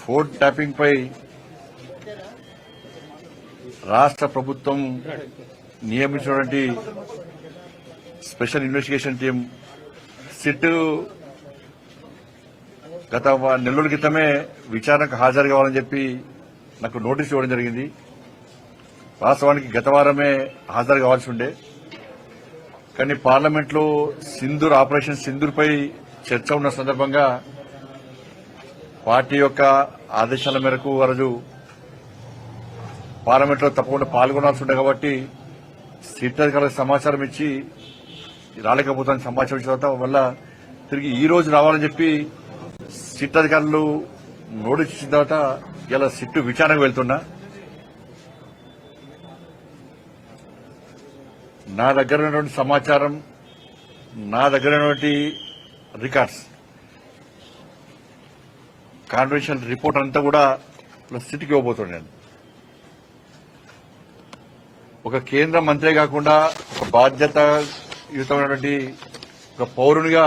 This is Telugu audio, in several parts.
ఫోన్ ట్యాపింగ్ పై రాష్ట్ర ప్రభుత్వం నియమించినటువంటి స్పెషల్ ఇన్వెస్టిగేషన్ టీం సిట్ గత నెల్లూరు క్రితమే విచారణకు హాజరు కావాలని చెప్పి నాకు నోటీసు ఇవ్వడం జరిగింది. వాస్తవానికి గత వారమే హాజరు కావాల్సి ఉండే, కానీ పార్లమెంట్లో సింధూర్ ఆపరేషన్ సింధూర్పై చర్చ ఉన్న సందర్భంగా పార్టీ యొక్క ఆదేశాల మేరకు ఆ రోజు పార్లమెంట్లో తప్పకుండా పాల్గొనాల్సి ఉండే కాబట్టి సిట్ అధికారులకు సమాచారం ఇచ్చి రాలేకపోతాను సమాచారం ఇచ్చిన తర్వాత వల్ల తిరిగి ఈ రోజు రావాలని చెప్పి సిట్ అధికారులు నోటీస్ ఇచ్చిన తర్వాత ఇలా సిట్ విచారణకు వెళ్తున్నా. నా దగ్గర ఉన్నటువంటి సమాచారం, నా దగ్గర ఉన్నటువంటి రికార్డ్స్, కాన్ఫిడెన్షియల్ రిపోర్ట్ అంతా కూడా సిట్కి ఇవ్వబోతున్నాను. ఒక కేంద్ర మంత్రి కాకుండా ఒక బాధ్యతాయుతమైనటువంటి ఒక పౌరునిగా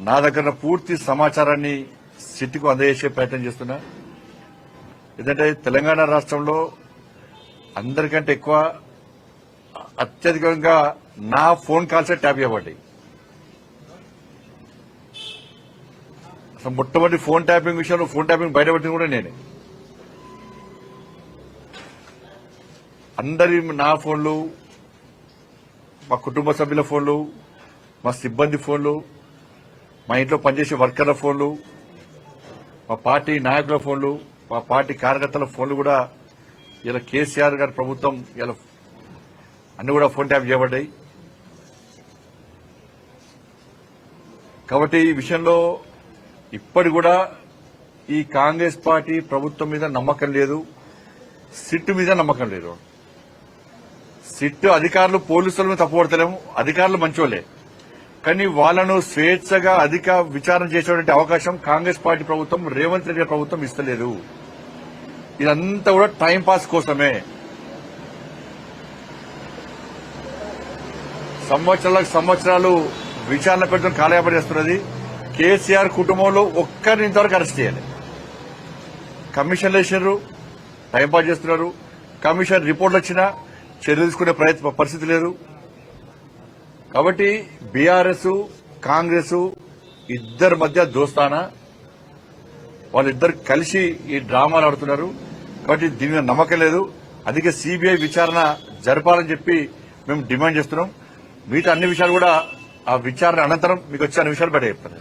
నా దగ్గర పూర్తి సమాచారాన్ని సిట్కు అందజేసే ప్రయత్నం చేస్తున్నా. ఎందుకంటే తెలంగాణ రాష్ట్రంలో అందరికంటే ఎక్కువ అత్యధికంగా నా ఫోన్ కాల్సే ట్యాప్ చేయబడ్డాయి. అసలు మొట్టమొదటి ఫోన్ ట్యాపింగ్ విషయంలో ఫోన్ ట్యాపింగ్ బయటపడింది కూడా నేనే. అందరి నా ఫోన్లు, మా కుటుంబ సభ్యుల ఫోన్లు, మా సిబ్బంది ఫోన్లు, మా ఇంట్లో పనిచేసే వర్కర్ల ఫోన్లు, మా పార్టీ నాయకుల ఫోన్లు, మా పార్టీ కార్యకర్తల ఫోన్లు కూడా ఇలా కేసీఆర్ గారి ప్రభుత్వం ఇలా అన్ని కూడా ఫోన్ ట్యాప్ చేయబడ్డాయి. కాబట్టి ఈ విషయంలో ఇప్పటి కూడా ఈ కాంగ్రెస్ పార్టీ ప్రభుత్వం మీద నమ్మకం లేదు, సిట్ మీద నమ్మకం లేదు. సిట్ అధికారులు పోలీసుల మీద తప్పుపడతలేము, అధికారులు మంచోళ్లే, కానీ వాళ్లను స్వేచ్ఛగా అధిక విచారణ చేసేటువంటి అవకాశం కాంగ్రెస్ పార్టీ ప్రభుత్వం, రేవంత్ రెడ్డి ప్రభుత్వం ఇస్తలేదు. ఇదంతా కూడా టైంపాస్ కోసమే. సంవత్సరాలు విచారణ పెడుతున్న కాలయాపన చేస్తున్నది. కేసీఆర్ కుటుంబంలో ఒక్కరిని ఇంతవరకు అరెస్ట్ చేయాలి. కమిషన్లు వేసినారు, టైంపాస్ చేస్తున్నారు. కమిషన్ రిపోర్ట్లు వచ్చినా చర్యలు తీసుకునే పరిస్థితి లేదు. కాబట్టి బీఆర్ఎస్, కాంగ్రెస్ ఇద్దరి మధ్య దోస్తానా, వాళ్ళిద్దరు కలిసి ఈ డ్రామాలు ఆడుతున్నారు. కాబట్టి దీని మీద నమ్మకం లేదు. అందుకే సిబిఐ విచారణ జరపాలని చెప్పి మేము డిమాండ్ చేస్తున్నాం. మిగతా అన్ని విషయాలు కూడా ఆ విచారణ అనంతరం మీకు వచ్చే అన్ని విషయాలు బయట చెప్తాను.